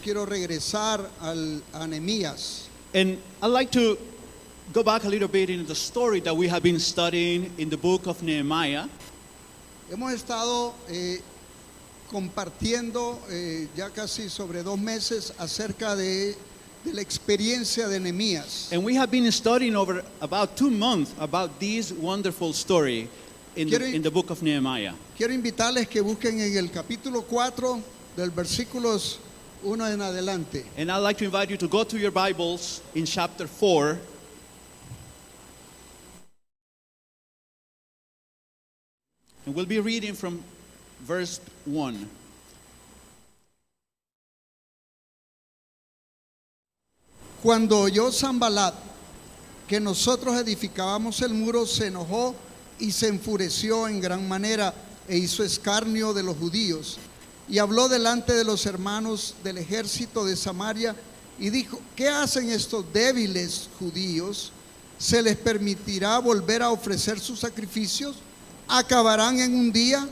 quiero regresar a Nehemías. And I'd like to go back a little bit into the story that we have been studying in the book of Nehemiah. Hemos estado compartiendo ya casi sobre 2 meses acerca de la experiencia de Nehemías. And we have been studying over about 2 months about this wonderful story in the book of Nehemiah. Quiero invitarles que busquen en el capítulo 4 del versículos 1 en adelante. And I'd like to invite you to go to your Bibles in chapter 4. And we'll be reading from verse 1. Cuando oyó Sanballat que nosotros edificábamos el muro, se enojó y se enfureció en gran manera e hizo escarnio de los judíos. Y habló delante de los hermanos del ejército de Samaria y dijo: ¿qué hacen estos débiles judíos? ¿Se les permitirá volver a ofrecer sus sacrificios? ¿Acabarán en un día?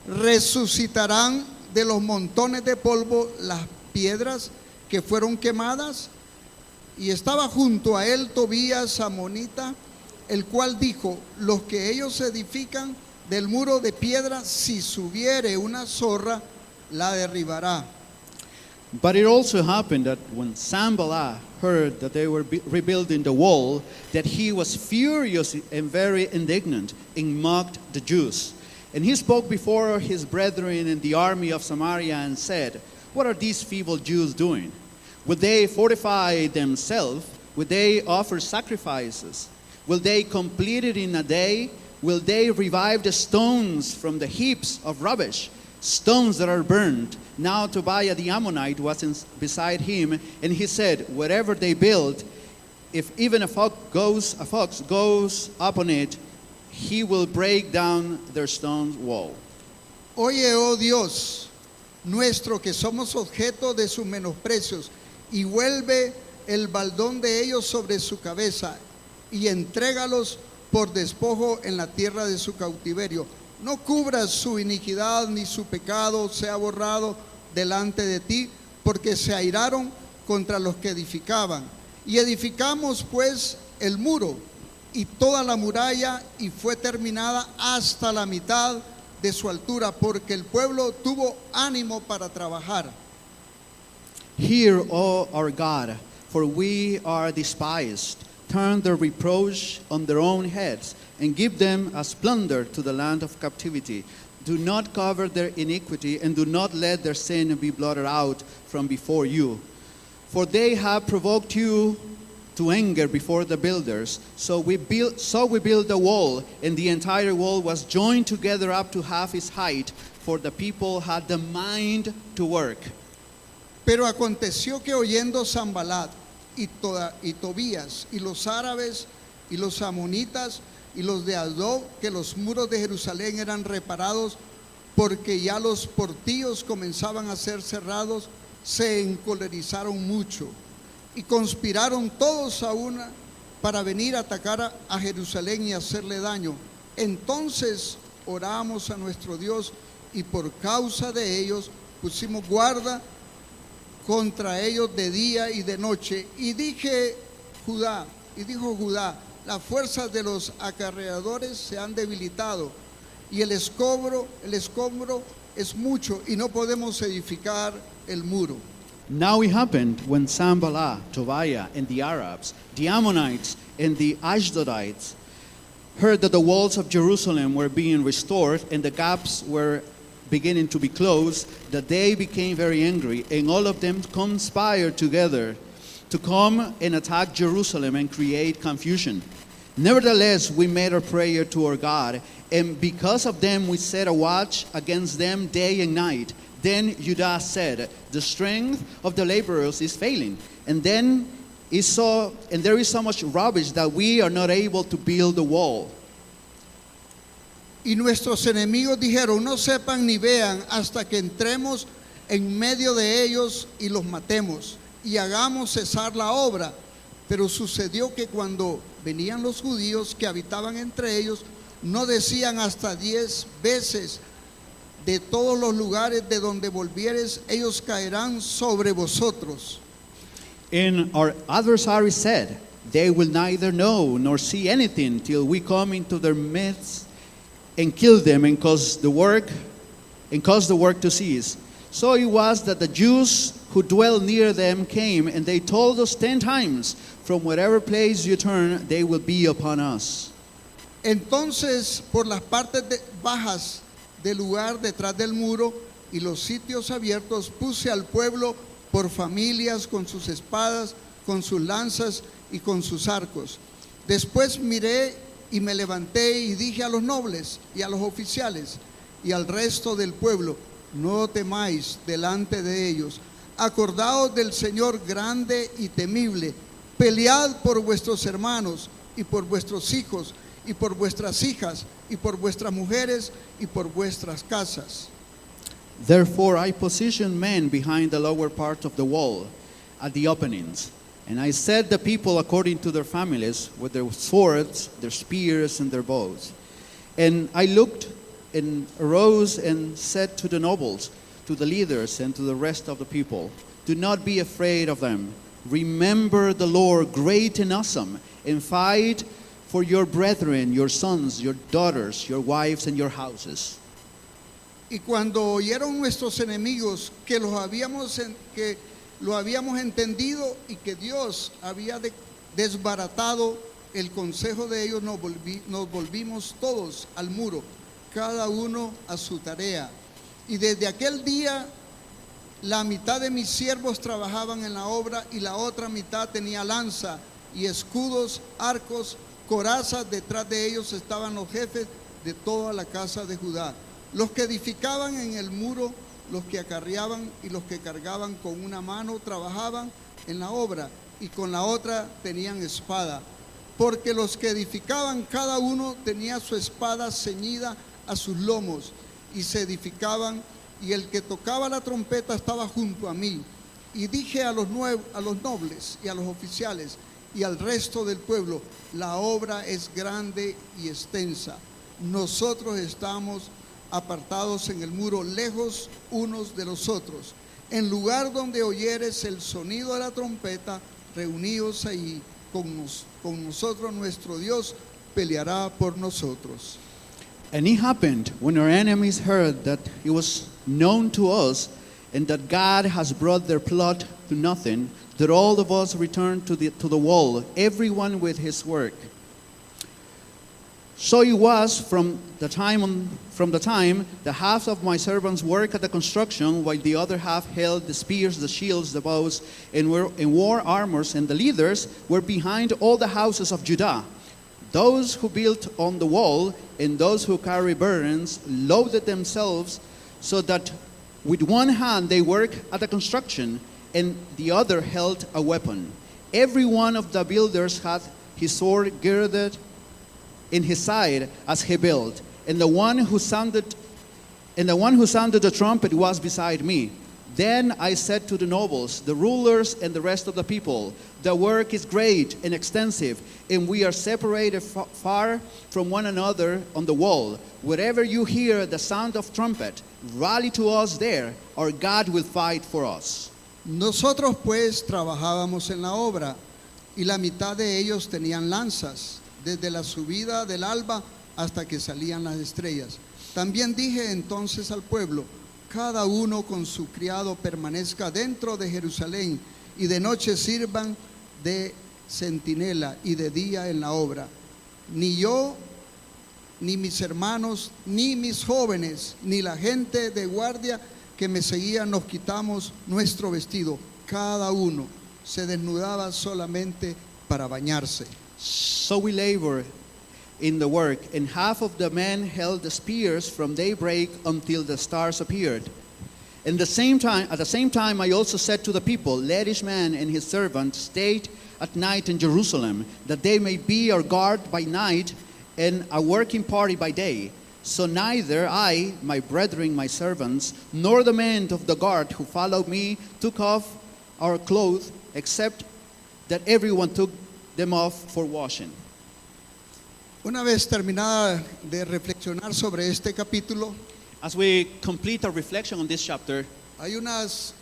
¿Resucitarán de los montones de polvo las piedras que fueron quemadas? Y estaba junto a él Tobías amonita, el cual dijo: los que ellos edifican del muro de piedra, si subiere una zorra, la derribará. But it also happened that when Sanballat heard that they were rebuilding the wall, that he was furious and very indignant and mocked the Jews. And he spoke before his brethren in the army of Samaria and said, what are these feeble Jews doing? Will they fortify themselves? Will they offer sacrifices? Will they complete it in a day? Will they revive the stones from the heaps of rubbish? Stones that are burned. Now Tobiah the Ammonite was beside him, and he said, whatever they build, if even a fox goes upon it, he will break down their stone wall. Oye, oh Dios, nuestro, que somos objeto de sus menosprecios, y vuelve el baldón de ellos sobre su cabeza, y entrégalos por despojo en la tierra de su cautiverio. No cubras su iniquidad, ni su pecado sea borrado delante de ti, porque se airaron contra los que edificaban. Y edificamos pues el muro y toda la muralla, y fue terminada hasta la mitad de su altura, porque el pueblo tuvo ánimo para trabajar. Hear, O our God, for we are despised. Turn their reproach on their own heads, and give them as plunder to the land of captivity. Do not cover their iniquity, and do not let their sin be blotted out from before you. For they have provoked you to anger before the builders. So we built the wall, and the entire wall was joined together up to half its height, for the people had the mind to work. Pero aconteció que oyendo Sanballat y Tobías y los árabes y los amonitas y los de Asdod que los muros de Jerusalén eran reparados, porque ya los portillos comenzaban a ser cerrados, se encolerizaron mucho y conspiraron todos a una para venir a atacar a Jerusalén y hacerle daño. Entonces oramos a nuestro Dios, y por causa de ellos pusimos guarda contra ellos de día y de noche. Y dijo Judá: las fuerzas de los acarreadores se han debilitado, y el escombro es mucho, y no podemos edificar el muro. Now it happened when Sanballat, Tobiah, and the Arabs, the Ammonites, and the Ashdodites heard that the walls of Jerusalem were being restored and the gaps were beginning to be closed, that they became very angry, and all of them conspired together to come and attack Jerusalem and create confusion. Nevertheless, we made our prayer to our God, and because of them we set a watch against them day and night. Then Judah said, the strength of the laborers is failing, and there is so much rubbish that we are not able to build the wall. Y nuestros enemigos dijeron: no sepan ni vean hasta que entremos en medio de ellos y los matemos y hagamos cesar la obra. Pero sucedió que cuando venían los judíos que habitaban entre ellos, no decían hasta 10 veces: de todos los lugares de donde volvieres, ellos caerán sobre vosotros. And our adversary said, they will neither know nor see anything till we come into their midst and kill them and cause the work to cease. So it was that the Jews who dwell near them came, and they told us 10 times, from whatever place you turn, they will be upon us. Entonces, por las partes bajas del lugar detrás del muro y los sitios abiertos, puse al pueblo por familias con sus espadas, con sus lanzas y con sus arcos. Después miré y me levanté y dije a los nobles y a los oficiales y al resto del pueblo: no temáis delante de ellos. Acordaos del Señor grande y temible. Pelead por vuestros hermanos y por vuestros hijos y por vuestras hijas y por vuestras mujeres y por vuestras casas. Therefore I positioned men behind the lower part of the wall at the openings. And I set the people according to their families with their swords, their spears, and their bows. And I looked and arose and said to the nobles, to the leaders, and to the rest of the people, do not be afraid of them. Remember the Lord great and awesome, and fight for your brethren, your sons, your daughters, your wives, and your houses. Y cuando oyeron nuestros enemigos que lo habíamos entendido y que Dios había desbaratado el consejo de ellos, nos volvimos todos al muro, cada uno a su tarea. Y desde aquel día la mitad de mis siervos trabajaban en la obra y la otra mitad tenía lanza y escudos, arcos, corazas. Detrás de ellos estaban los jefes de toda la casa de Judá, los que edificaban en el muro, los que acarreaban y los que cargaban. Con una mano trabajaban en la obra y con la otra tenían espada, porque los que edificaban cada uno tenía su espada ceñida a sus lomos y se edificaban, y el que tocaba la trompeta estaba junto a mí. Y dije a los nobles y a los oficiales y al resto del pueblo: la obra es grande y extensa. Nosotros estamos apartados en el muro, lejos unos de los otros. En lugar donde oyeres el sonido de la trompeta, reuníos ahí con nosotros. Nuestro Dios peleará por nosotros. And it happened when our enemies heard that it was known to us and that God has brought their plot to nothing, that all of us returned to the wall, everyone with his work. So it was from the time the half of my servants worked at the construction, while the other half held the spears, the shields, the bows, and wore armors, and the leaders were behind all the houses of Judah. Those who built on the wall and those who carry burdens loaded themselves, so that with one hand they worked at the construction and the other held a weapon. Every one of the builders had his sword girded in his side as he built, and the one who sounded the trumpet was beside me. Then I said to the nobles, the rulers, and the rest of the people, the work is great and extensive, and we are separated far from one another on the wall. Wherever you hear the sound of trumpet, rally to us there, our God will fight for us. Nosotros pues trabajábamos en la obra, y la mitad de ellos tenían lanzas, desde la subida del alba hasta que salían las estrellas. También dije entonces al pueblo: cada uno con su criado permanezca dentro de Jerusalén, y de noche sirvan de centinela y de día en la obra. Ni yo, ni mis hermanos, ni mis jóvenes, ni la gente de guardia que me seguía nos quitamos nuestro vestido. Cada uno se desnudaba solamente para bañarse. So we labored in the work, and half of the men held the spears from daybreak until the stars appeared. At the same time, I also said to the people, let each man and his servant stay at night in Jerusalem, that they may be our guard by night and a working party by day. So neither I, my brethren, my servants, nor the men of the guard who followed me took off our clothes, except that everyone took them off for washing. Una vez terminada de reflexionar sobre este capítulo, As we complete our reflection on this chapter, hay unas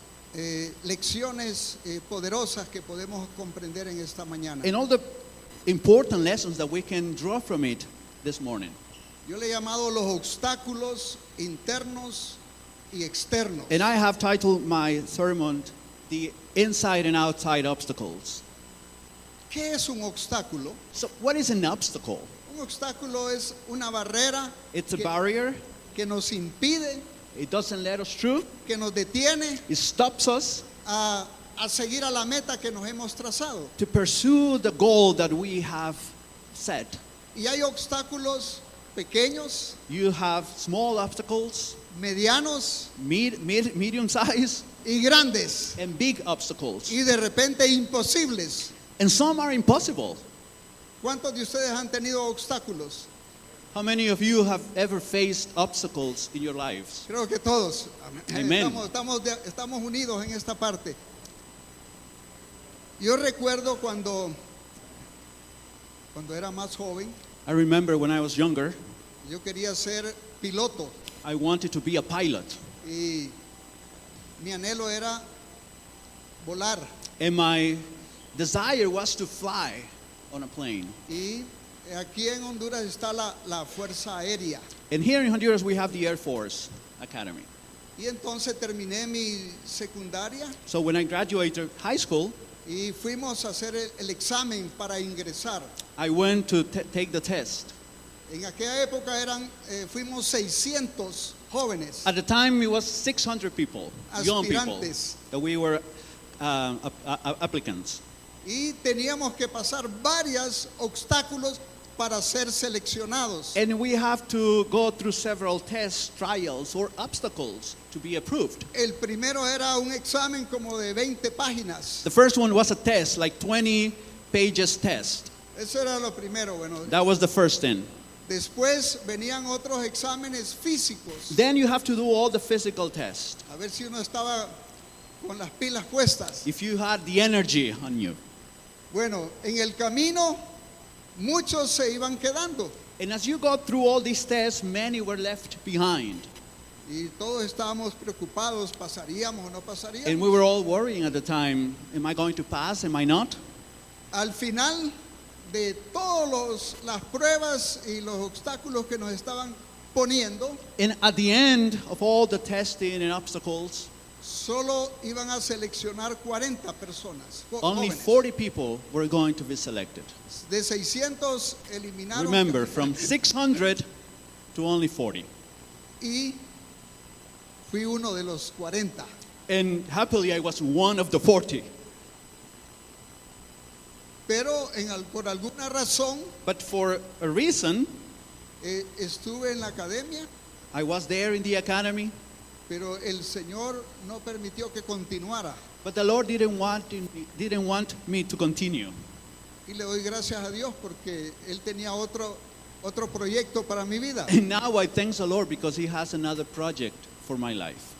lecciones poderosas que podemos comprender en esta mañana. and all the important lessons that we can draw from it this morning. Yo le he llamado los obstáculos internos y externos. And I have titled my sermon, The Inside and Outside Obstacles. ¿Qué es un obstáculo? So, what is an obstacle? Un obstáculo es una barrera It's a barrier. que nos impide, It doesn't let us through. que nos detiene It stops us a seguir a la meta que nos hemos trazado. to pursue the goal that we have set. Y hay obstáculos pequeños, You have small obstacles, medianos medium size, y grandes, and big obstacles. y de repente imposibles. And some are impossible. ¿Cuántos de ustedes han tenido obstáculos? How many of you have ever faced obstacles in your lives? Creo que todos. Amen. Estamos unidos en esta parte. Yo recuerdo cuando era más joven, I remember when I was younger, yo quería ser piloto I wanted to be a pilot. y mi anhelo era volar. And my desire was to fly on a plane. Y aquí en Honduras está la Fuerza Aérea. And here in Honduras, we have the Air Force Academy. Y entonces terminé mi secundaria So when I graduated high school, y fuimos a hacer el examen para ingresar. I went to take the test. En aquella época fuimos 600 jóvenes. At the time, it was 600 people, young people, Aspirantes. that we were applicants. Y teníamos que pasar varios obstáculos para ser seleccionados. And we have to go through several tests, trials, or obstacles to be approved. El primero era un examen como de 20 páginas. The first one was a test, like 20 pages test. Eso era lo primero. Bueno, That was the first thing. después venían otros exámenes físicos. Then you have to do all the physical tests. A ver si uno estaba con las pilas puestas. If you had the energy on you. Bueno, en el camino muchos se iban quedando And as you go through all these tests, many were left behind. y todos estábamos preocupados, ¿pasaríamos o no pasaríamos? And we were all worrying at the time, am I going to pass? Am I not? Al final de todas las pruebas y los obstáculos que nos estaban poniendo, And at the end of all the testing and obstacles, solo iban a seleccionar 40 personas, only jóvenes. 40 people were going to be selected. De 600 eliminaron Remember, from 600 to only 40. y fui uno de los 40. And happily, I was one of the 40. Pero por alguna razón But for a reason, estuve en la academia, I was there in the academy, pero el Señor no permitió que continuara. but the Lord didn't want me to continue. Y le doy gracias a Dios porque Él tenía otro proyecto para mi vida. And now I thank the Lord because He has another project for my life.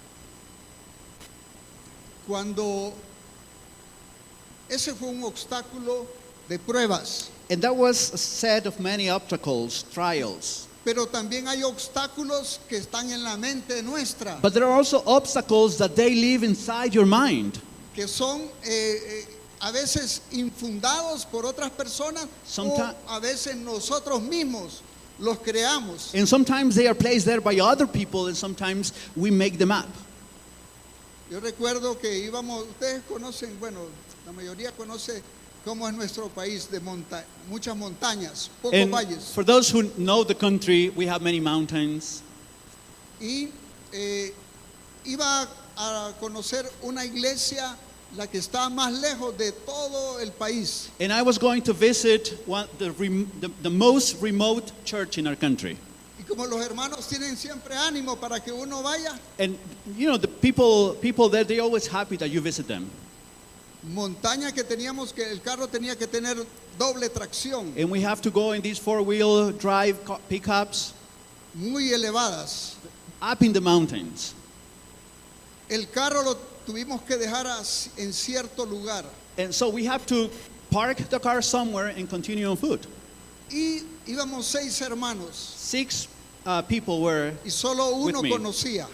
Cuando ese fue un obstáculo de pruebas, And that was a set of many obstacles, trials. pero también hay obstáculos que están en la mente nuestra, But there are also obstacles that they live inside your mind. que son a veces infundados por otras personas Someti- o a veces nosotros mismos los creamos. And sometimes they are placed there by other people, and sometimes we make them up. Yo recuerdo que ustedes conocen, bueno, la mayoría conoce cómo es nuestro país de muchas montañas, pocos And valles. for those who know the country, we have many mountains. Y iba a conocer una iglesia, la que está más lejos de todo el país. And I was going to visit the most remote church in our country. Y como los hermanos tienen siempre ánimo para que uno vaya, And you know, the people there, they're always happy that you visit them. montaña que teníamos que el carro tenía que tener doble tracción, And we have to go in these four-wheel drive pickups muy elevadas. up in the mountains. El carro lo tuvimos que dejar en cierto lugar. And so we have to park the car somewhere and continue on foot. Y íbamos 6 hermanos. 6 people were, y solo uno me. conocía.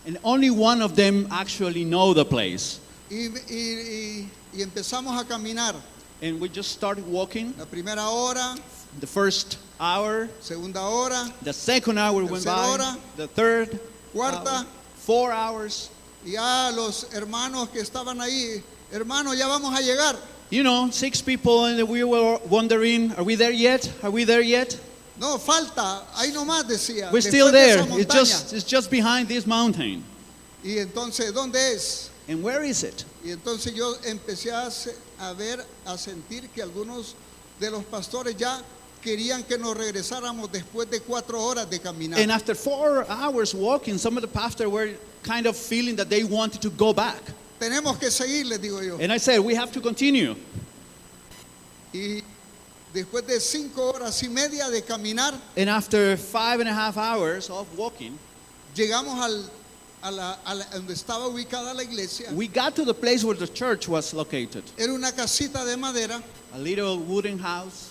and only one of them actually know the place. Y empezamos a caminar. And we just started walking. La primera hora, The first hour, segunda hora, the second hour went Tercera by, hora, the third, cuarta. hour, 4 hours. y ya los hermanos que estaban ahí, hermano, ya vamos a llegar. You know, 6 people, and we were wondering, are we there yet? Are we there yet? No, falta, ahí nomás decía. We're después still de there. esa montaña. It's just behind this mountain. Y entonces, ¿dónde es? And where is it? Y entonces yo empecé a ver, a sentir que algunos de los pastores ya querían que nos regresáramos después de 4 horas de caminar. And after 4 hours walking, some of the pastors were kind of feeling that they wanted to go back. Tenemos que seguir, les digo yo. And I said, we have to continue. Y después de 5 horas y media de caminar, And after 5.5 hours of walking, llegamos donde estaba ubicada la iglesia. we got to the place where the church was located. Era una casita de madera A little wooden house,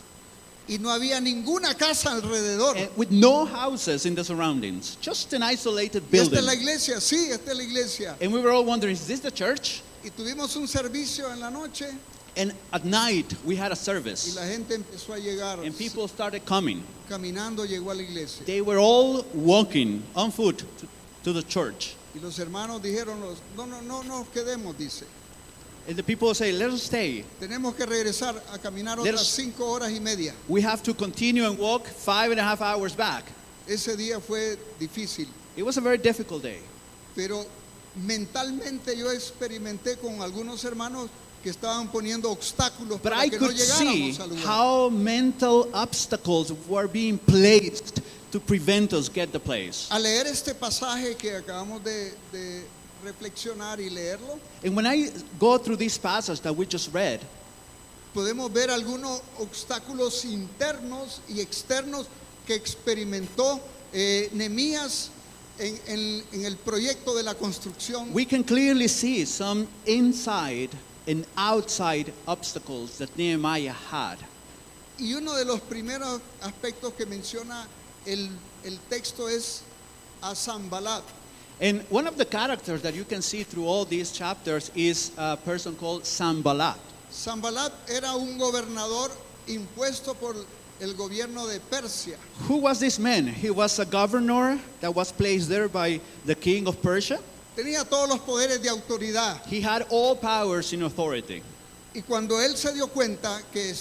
y no había ninguna casa alrededor. and with no houses in the surroundings, just an isolated ¿Y esta building. es la iglesia? Sí, esta es la iglesia. And we were all wondering, is this the church? Y tuvimos un servicio en la noche And at night, we had a y service, la gente empezó a llegar. and people started coming. Caminando llegó a la iglesia. They were all walking on foot to the church. Y los hermanos dijeron, no nos quedemos, dice. And the people say, let us stay. Tenemos que regresar a caminar Let otras us- 5 horas y media. We have to continue and walk 5.5 hours back. Ese día fue difícil, It was a very difficult day. pero mentalmente yo experimenté con algunos hermanos que estaban poniendo obstáculos But para I que no could see llegáramos al lugar. how mental obstacles were being placed to prevent us get the place. Al leer este pasaje que acabamos de reflexionar y leerlo, And when I go through this passage that we just read, podemos ver algunos obstáculos internos y externos que experimentó Nehemías en el proyecto de la construcción. we can clearly see some inside and outside obstacles that Nehemiah had. Y uno de los primeros aspectos que menciona el texto es a Sanbalat. And one of the characters that you can see through all these chapters is a person called Sanballat. Sanbalat era un gobernador impuesto por el gobierno de Persia. Who was this man? He was a governor that was placed there by the king of Persia. Tenía todos los poderes de autoridad. He had all powers in authority. Y cuando él se dio cuenta que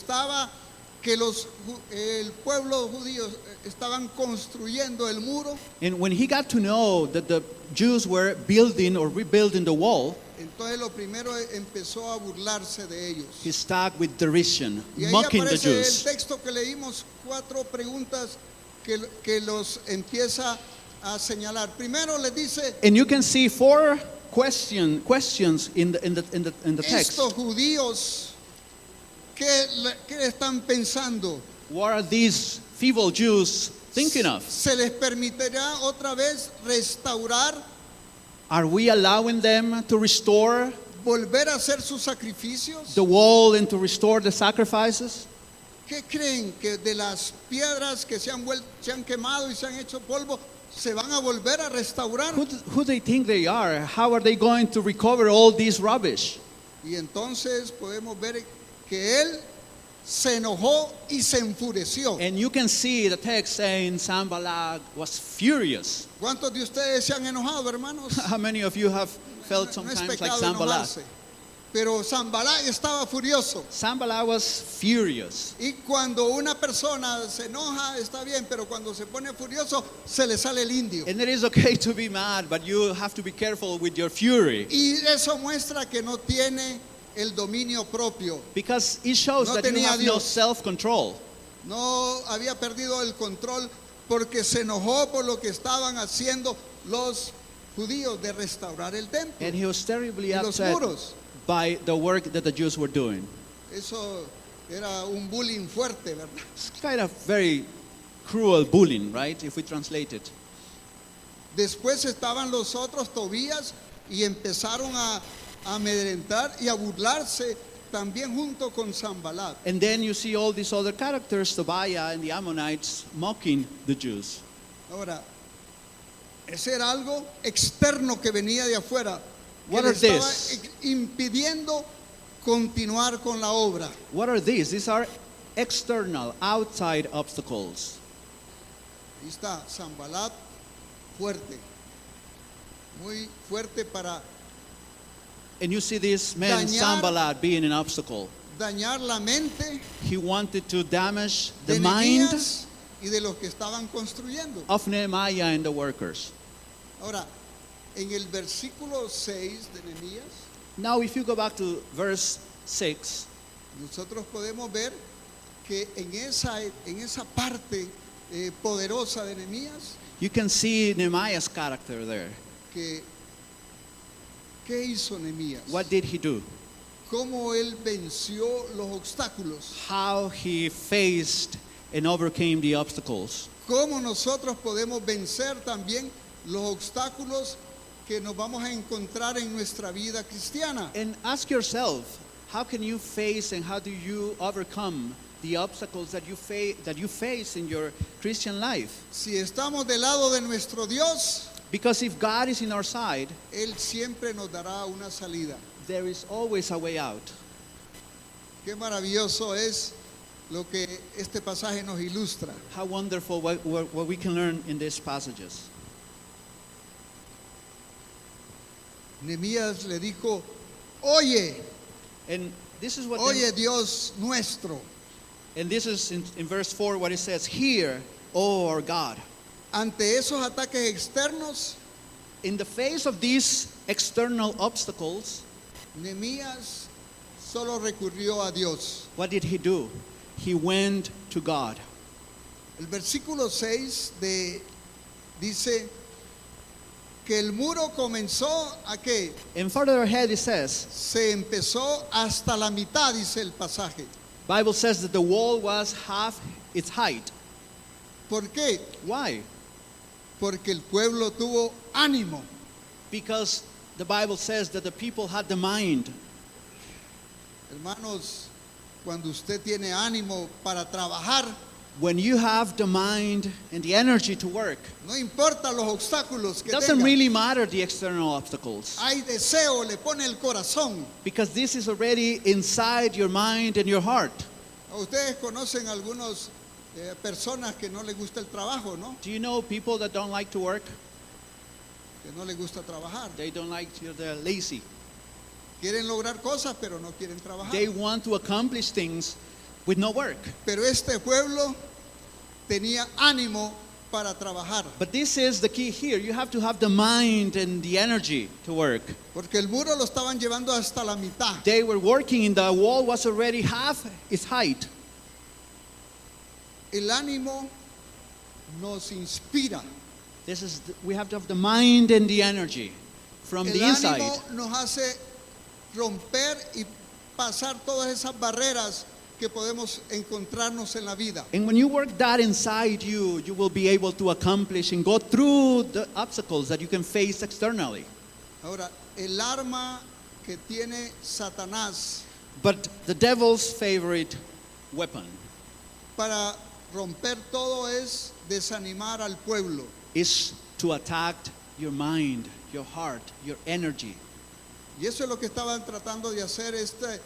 el pueblo judío estaban construyendo el muro, And when he got to know that the Jews were building or rebuilding the wall, entonces lo primero empezó a burlarse de ellos. he stuck with derision, Y ahí mocking the aparece el Jews. texto que leímos, 4 preguntas que los empieza a señalar. Primero les dice, And you can see 4 questions in the text. estos judíos, ¿qué están pensando? What are these feeble Jews thinking of? ¿Se les permitirá otra vez restaurar, Are we allowing them to restore volver a hacer sus sacrificios? the wall and to restore the sacrifices? ¿Qué creen que de las piedras que se han quemado y se han hecho polvo, se van a volver a restaurar? Who they think they are? How are they going to recover all this rubbish? Y entonces podemos ver que él se enojó y se enfureció. And you can see the text saying Sanballat was furious. ¿Cuántos de ustedes se han enojado, hermanos? How many of you have felt No es sometimes like pecado Sanballat? enojarse, pero Sanbalat estaba furioso. Sanballat was furious. Y cuando una persona se enoja está bien, pero cuando se pone furioso se le sale el indio. And it is okay to be mad, but you have to be careful with your fury. Y eso muestra que no tiene el dominio propio. Because it shows No that you tenía have no Dios. self-control. No había perdido el control porque se enojó por lo que estaban haciendo los judíos de restaurar el templo And he was terribly y los upset muros. by the work that the Jews were doing. Eso era un bullying fuerte, ¿verdad? It's kind of very cruel bullying, right? If we translate it. Después estaban los otros Tobías y empezaron a amedrentar y a burlarse también junto con Sanbalat. And then you see all these other characters, Tobiah and the Ammonites, mocking the Jews. Ahora, ese era algo externo que venía de afuera, que What le are estaba this? impidiendo continuar con la obra. What are these? These are external, outside obstacles. Ahí está Sanbalat, fuerte, muy fuerte para And you see this man, Dañar- Sanballat, being an obstacle. dañar la mente He wanted to damage the de mind Nehemías y de los que estaban construyendo. of Nehemiah and the workers. Ahora, en el versículo 6 de Nehemías, Now, if you go back to verse 6, nosotros podemos ver que en esa parte poderosa de Nehemías, you can see Nehemiah's character there. que ¿qué hizo Nehemías? What did he do? Cómo él venció los obstáculos. How he faced and overcame the obstacles. Cómo nosotros podemos vencer también los obstáculos que nos vamos a encontrar en nuestra vida cristiana. And ask yourself, how can you face and how do you overcome the obstacles that you face in your Christian life? Si estamos del lado de nuestro Dios, Because if God is in our side, Él siempre nos dará una salida. there is always a way out. Qué maravilloso es lo que este pasaje nos ilustra. How wonderful what we can learn in these passages. Nehemías le dijo, oye, And this is what oye Dios nuestro, and this is in verse 4 what it says, "Hear, O our God." ante esos ataques externos, In the face of these external obstacles, Nehemías solo recurrió a Dios. what did he do? He went to God. El versículo 6 dice que el muro comenzó a que And further ahead it says, se empezó hasta la mitad, dice el pasaje. Bible says that the wall was half its height. ¿Por qué? Why? Porque el pueblo tuvo ánimo. Because the Bible says that the people had the mind. Hermanos, cuando usted tiene ánimo para trabajar, When you have the mind and the energy to work, no importa los obstáculos que it doesn't tenga, really matter the external obstacles. hay deseo, le pone el corazón. Because this is already inside your mind and your heart. Ustedes conocen algunas personas que no les gusta el trabajo, ¿no? Do you know people that don't like to work? Que no les gusta trabajar. They don't like, they're lazy. Quieren lograr cosas, pero no quieren trabajar. They want to accomplish things with no work. Pero este pueblo tenía ánimo para trabajar, But this is the key here. You have to have the mind and the energy to work. porque el muro lo estaban llevando hasta la mitad. They were working and the wall was already half its height. El ánimo nos inspira. We have to have the mind and the energy from El the inside. ánimo nos hace romper y pasar todas esas barreras que podemos encontrarnos en la vida. And when you work that inside you, you will be able to accomplish and go through the obstacles that you can face externally. Ahora, el arma que tiene Satanás But the devil's favorite weapon para romper todo es desanimar al pueblo. is to attack your mind, your heart, your energy, Y eso es lo que estaban tratando de hacer estos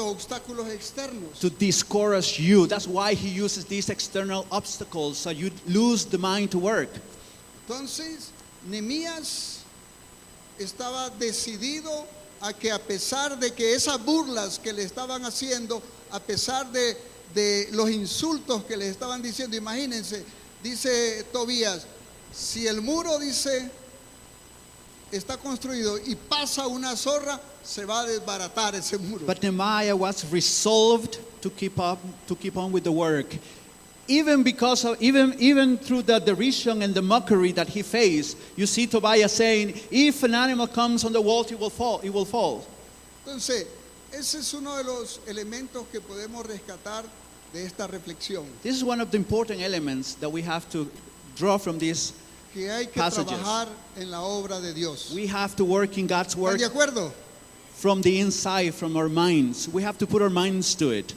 obstáculos externos. to discourage you. That's why he uses these external obstacles, so you lose the mind to work. Entonces, Nehemías estaba decidido a que, a pesar de que esas burlas que le estaban haciendo, a pesar de los insultos que le estaban diciendo, imagínense, dice Tobías, si el muro, dice, está construido y pasa una zorra, se va a desbaratar ese muro. But Nehemiah was resolved to keep on with the work. Even because of, even through the derision and the mockery that he faced, you see Tobiah saying, if an animal comes on the wall, it will fall. Entonces, ese es uno de los elementos que podemos rescatar de esta reflexión, This is one of the important elements that we have to draw from this. que hay que Passages. trabajar en la obra de Dios. We have to work in God's ¿Están work de acuerdo? from the inside, from our minds. We have to put our minds to it.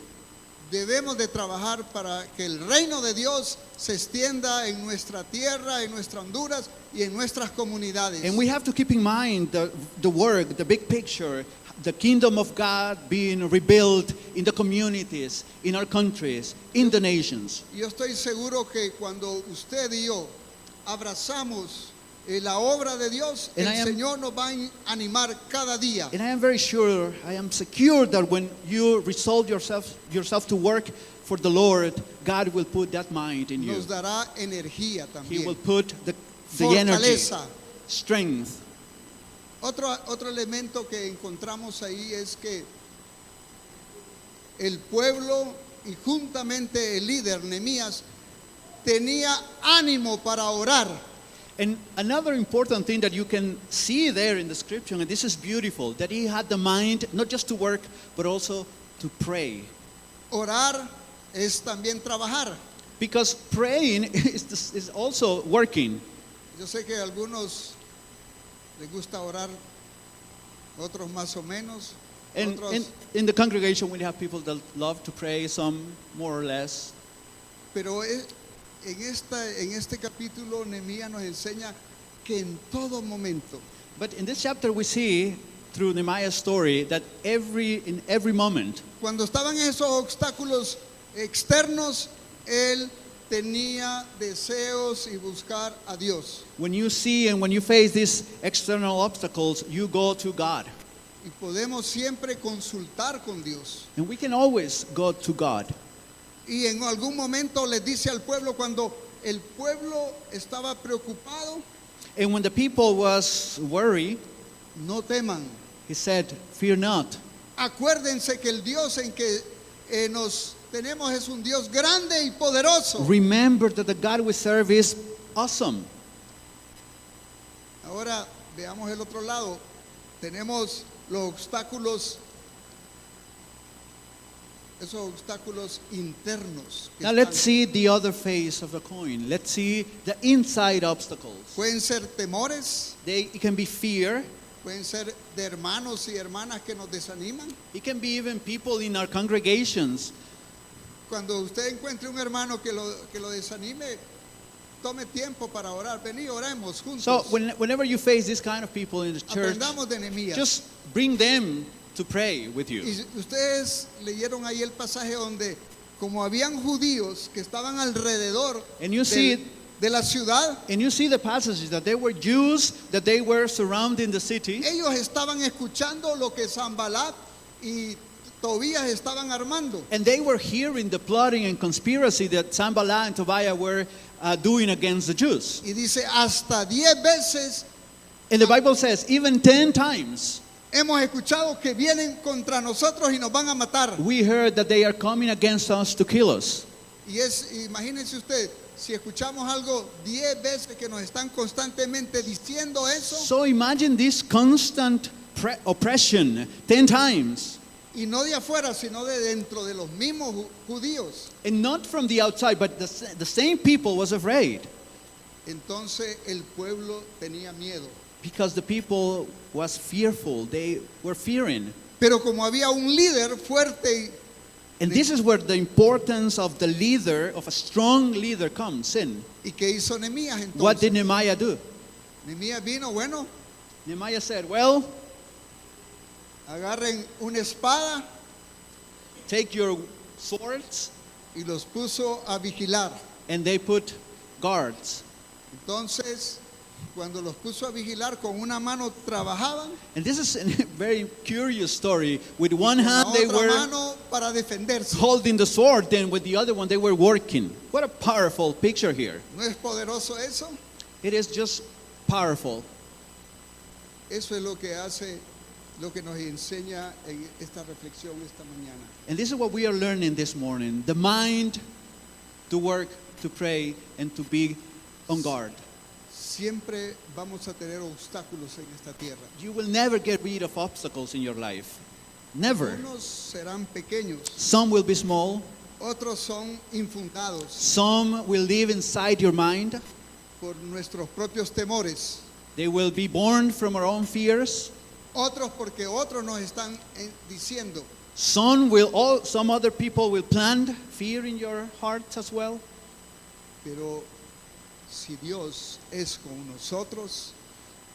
debemos de trabajar para que el reino de Dios se extienda en nuestra tierra, en nuestra Honduras y en nuestras comunidades. And we have to keep in mind the work, the big picture, the kingdom of God being rebuilt in the communities, in our countries, in the nations. Yo estoy seguro que cuando usted y yo abrazamos la obra de Dios, And el I am- Señor nos va a animar cada día. And I am very sure, I am secure that when you resolve yourself to work for the Lord, God will put that mind in you. Nos dará energía He will también. put the energy, Fortaleza. strength. Otro elemento que encontramos ahí es que el pueblo y juntamente el líder Nehemías tenía ánimo para orar. And another important thing that you can see there in the scripture, and this is beautiful, that he had the mind not just to work, but also to pray. Orar es también trabajar. Because praying is also working. Yo sé que a algunos les gusta orar, otros más o menos, And otros, in the congregation, we have people that love to pray, some more or less. pero en este capítulo Nehemías nos enseña que en todo momento, But in this chapter, we see through Nehemiah's story that in every moment, cuando estaban esos obstáculos externos, él tenía deseos y buscar a Dios. when you see and when you face these external obstacles, you go to God. Y podemos siempre consultar con Dios. And we can always go to God. Y en algún momento les dice al pueblo, cuando el pueblo estaba preocupado, And when the people was worried, no teman. he said, "Fear not." Acuérdense que el Dios en que nos tenemos es un Dios grande y poderoso. Remember that the God we serve is awesome. Ahora veamos el otro lado. Tenemos los obstáculos, esos obstáculos internos. Que Now let's están. see the other face of the coin. Let's see the inside obstacles. Pueden ser temores, It can be fear. pueden ser de hermanos y hermanas que nos desaniman. It can be even people in our congregations. Cuando usted encuentre un hermano que lo desanime, tome tiempo para orar. Vení, oremos juntos. So whenever you face this kind of people in the church, Aprendamos de Nehemías. just bring them to pray with you. Y ustedes leyeron ahí el pasaje donde, como habían judíos que estaban alrededor And you see de la ciudad, And you see the passages that they were Jews, that they were surrounding the city. ellos estaban escuchando lo que Sanbalat y Tobías estaban armando. And they were hearing the plotting and conspiracy that Sanballat and Tobiah were doing against the Jews. Y dice, hasta 10 veces And the Bible says, even 10 times, hemos escuchado que vienen contra nosotros y nos van a matar. we heard that they are coming against us to kill us. Y imagínense usted, si escuchamos algo 10 veces que nos están constantemente diciendo eso, So imagine this constant oppression 10 times. y no de afuera, sino de dentro de los mismos judíos. And not from the outside, but the same people was afraid. Entonces el pueblo tenía miedo. Because the people was fearful. They were fearing. Pero como había un líder fuerte, And this is where the importance of the leader, of a strong leader, comes in. ¿y qué hizo Nehemías What did entonces? Nehemiah do? Nehemías vino, bueno, Nehemiah said, well, agarren una espada take your swords, y los puso a vigilar. and they put guards. Entonces, cuando los puso a vigilar, con una mano trabajaban, And this is a very curious story. With one con la hand they otra were mano para defenderse. holding the sword, then with the other one they were working. What a powerful picture here. ¿No es poderoso eso? It is just powerful. Eso es lo que hace, lo que nos enseña en esta reflexión esta mañana. And this is what we are learning this morning. The mind to work, to pray, and to be on guard. Siempre vamos a tener obstáculos en esta tierra. You will never get rid of obstacles in your life. Never. Unos serán pequeños, Some will be small. otros son infundados Some will live inside your mind. por nuestros propios temores. They will be born from our own fears. Otros porque otros nos están diciendo. Some other people will plant fear in your hearts as well. Pero si Dios es con nosotros,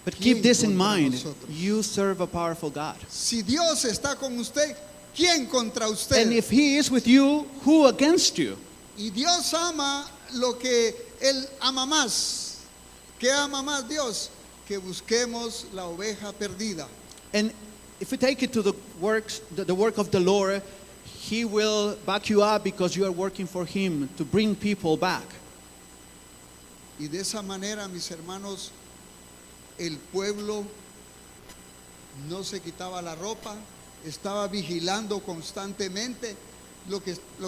But ¿quién keep this in contra mind. nosotros? You serve a powerful God. Si Dios está con usted, ¿quién contra usted? And if He is with you, who against you? Y Dios ama lo que Él ama más. ¿Qué ama más Dios? Que busquemos la oveja perdida. And if we take it to the work of the Lord, He will back you up because you are working for Him to bring people back. Y de esa manera, mis hermanos, el pueblo no se quitaba la ropa, estaba vigilando constantemente lo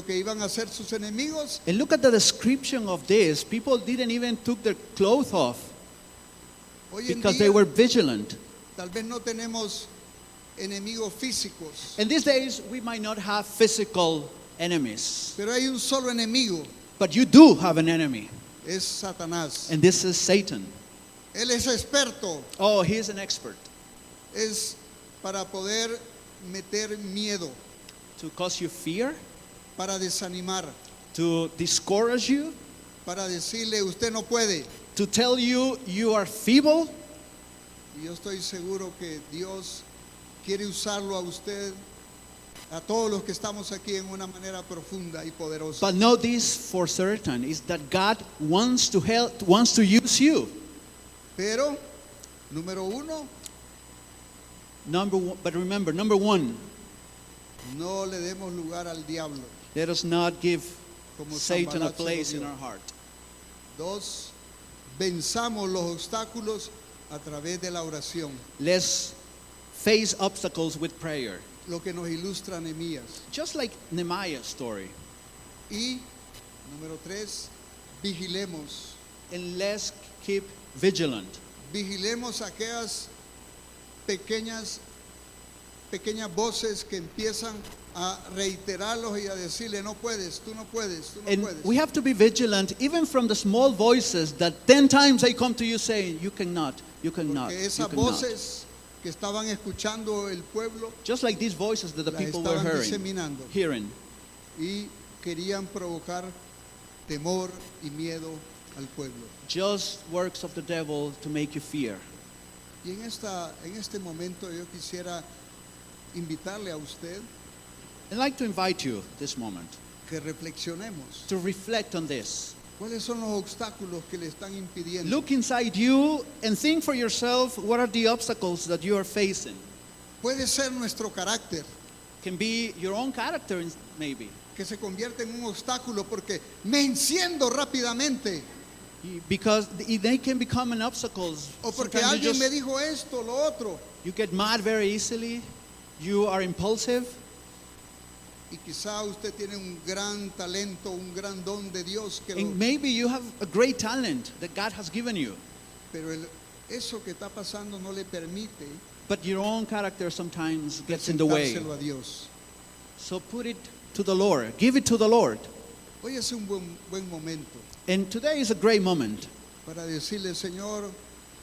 que iban a hacer sus enemigos. And look at the description of this. People didn't even took their clothes off Hoy en because día, they were vigilant. tal vez no tenemos enemigos físicos, In these days, we might not have physical enemies, pero hay un solo enemigo, but you do have an enemy, es Satanás. and this is Satan. Él es experto, Oh, he is an expert es para poder meter miedo, to cause you fear, para desanimar, to discourage you, para decirle usted no puede. to tell you you are feeble. Y yo estoy seguro que Dios quiere usarlo a usted, a todos los que estamos aquí en una manera profunda y poderosa. But know this for certain is that God wants to help, wants to use you. Pero, número uno, But remember, number one, no le demos lugar al diablo. let us not give Como Satan a Sanballat se lo place in dio. our heart. Dos, venzamos los obstáculos a través de la oración, Let's face obstacles with prayer. lo que nos ilustra Nehemías. Just like Nehemiah's story. Y, número tres, vigilemos. And let's keep vigilant. Vigilemos aquellas pequeñas voces que empiezan a reiterarlos y a decirle no puedes, tú no puedes, tú no And puedes. we have to be vigilant even from the small voices that 10 times they come to you saying, you cannot, you cannot, Porque you esas cannot. voces que estaban escuchando el pueblo Just like these voices that the las people were estaban diseminando hearing. y querían provocar temor y miedo al pueblo. Just works of the devil to make you fear. Y en este momento yo quisiera invitarle a usted I'd like to invite you this moment que reflexionemos. to reflect on this. ¿Cuáles son los obstáculos que le están impidiendo? Look inside you and think for yourself what are the obstacles that you are facing. Puede ser nuestro carácter, Can be your own character maybe. que se convierte en un obstáculo porque me enciendo rápidamente Because they can become an obstacle. o porque Sometimes alguien me dijo esto, lo otro, you get mad very easily. You are impulsive. y quizá usted tiene un gran talento, un gran don de Dios And maybe you have a great talent that God has given you. pero eso que está pasando no le permite But your own character sometimes gets in the way. presentárselo a Dios. So put it to the Lord. Give it to the Lord. Hoy es un buen momento And today is a great moment para decirle, Señor,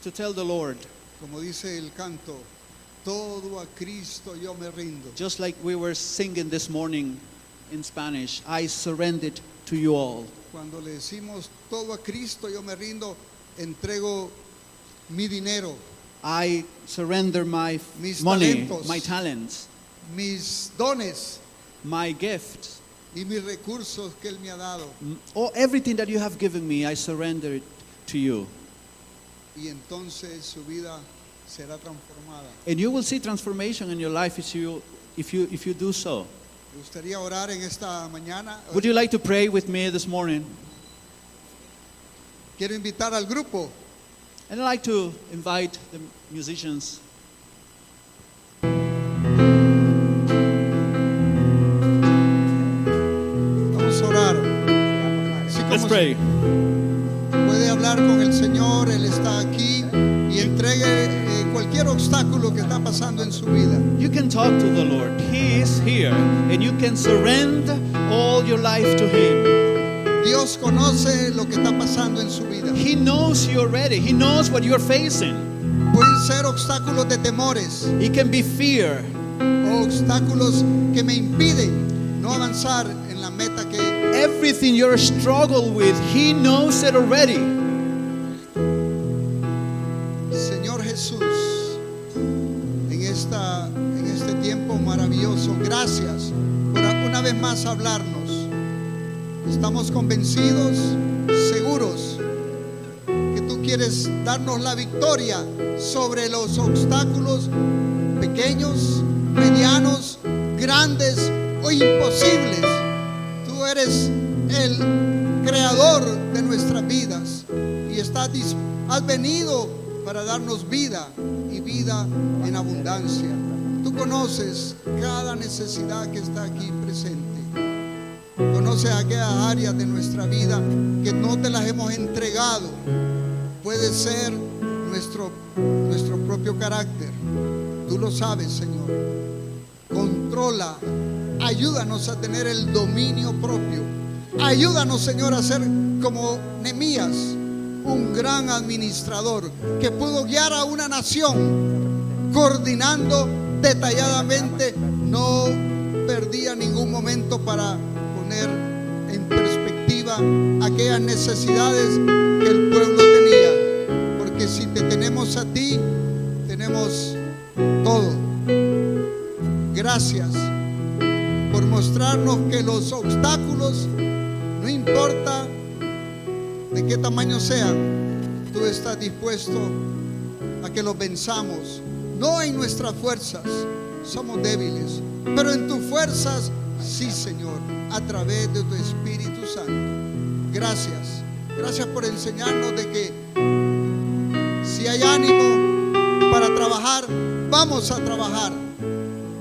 to tell the Lord, como dice el canto, todo a Cristo yo me rindo. just like we were singing this morning in Spanish, I surrender it to you all. Cuando le decimos todo a Cristo yo me rindo, entrego mi dinero, I surrender my Mis money, talentos. my talents, mis dones my gifts, y mis recursos que Él me ha dado. everything that you have given me, I surrender it to you. Y entonces su vida será transformada. And you will see transformation in your life if you do so. Me gustaría orar en esta mañana. Would you like to pray with me this morning? Quiero invitar al grupo. And I'd like to invite the musicians. Vamos a orar. Así Let's como pray. puede hablar con el Señor, Él está aquí y entregue cualquier obstáculo que está pasando en su vida. You can talk to the Lord. He is here. And you can surrender all your life to Him. Dios conoce lo que está pasando en su vida. He knows you already. He knows what you're facing. Pueden ser obstáculos de temores, It can be fear. o obstáculos que me impiden no avanzar en la meta que Everything you're struggling with, He knows it already. Señor Jesús, en este tiempo maravilloso, gracias por una vez más hablarnos. Estamos convencidos, seguros, que tú quieres darnos la victoria sobre los obstáculos pequeños, medianos, grandes o imposibles. Tú eres el creador de nuestras vidas y has venido para darnos vida y vida en abundancia. Tú conoces cada necesidad que está aquí presente. Conoces aquellas áreas de nuestra vida que no te las hemos entregado. Puede ser nuestro propio carácter. Tú lo sabes, Señor. Controla. Ayúdanos a tener el dominio propio. Ayúdanos, Señor, a ser como Nehemías, un gran administrador que pudo guiar a una nación coordinando detalladamente. No perdía ningún momento para poner en perspectiva aquellas necesidades que el pueblo tenía, porque si te tenemos a ti, tenemos todo. Gracias por mostrarnos que los obstáculos, no importa de qué tamaño sean, tú estás dispuesto a que los venzamos. No en nuestras fuerzas, somos débiles, pero en tus fuerzas, sí, Señor, a través de tu Espíritu Santo. Gracias, gracias por enseñarnos de que si hay ánimo para trabajar, vamos a trabajar.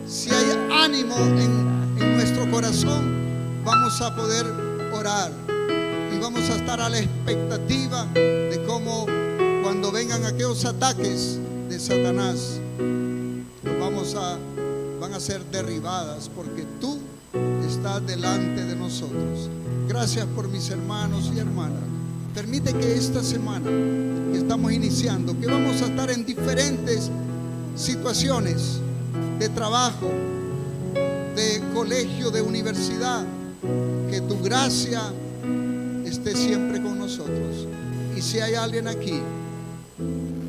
Si hay ánimo en nuestro corazón, vamos a poder orar y vamos a estar a la expectativa de cómo cuando vengan aquellos ataques de Satanás, van a ser derribadas, porque tú estás delante de nosotros. Gracias por mis hermanos y hermanas. Permite que esta semana que estamos iniciando, que vamos a estar en diferentes situaciones de trabajo, de colegio, de universidad, que tu gracia esté siempre con nosotros. Y si hay alguien aquí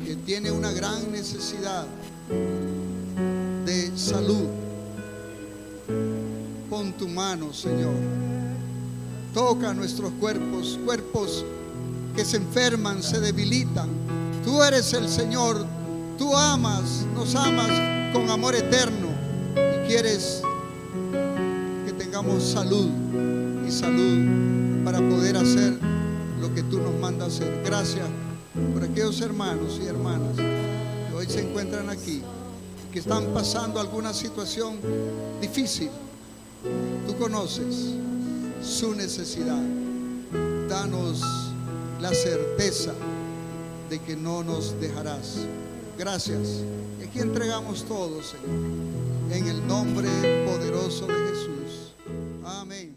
que tiene una gran necesidad de salud, pon tu mano, Señor. Toca nuestros cuerpos que se enferman, se debilitan. Tú eres el Señor. Tú nos amas con amor eterno y quieres que tengamos salud y salud para poder hacer lo que tú nos mandas hacer. Gracias por aquellos hermanos y hermanas que hoy se encuentran aquí, que están pasando alguna situación difícil. Tú conoces su necesidad. Danos la certeza de que no nos dejarás. Gracias. Y aquí entregamos todo, Señor, en el nombre poderoso de Jesús. Amén.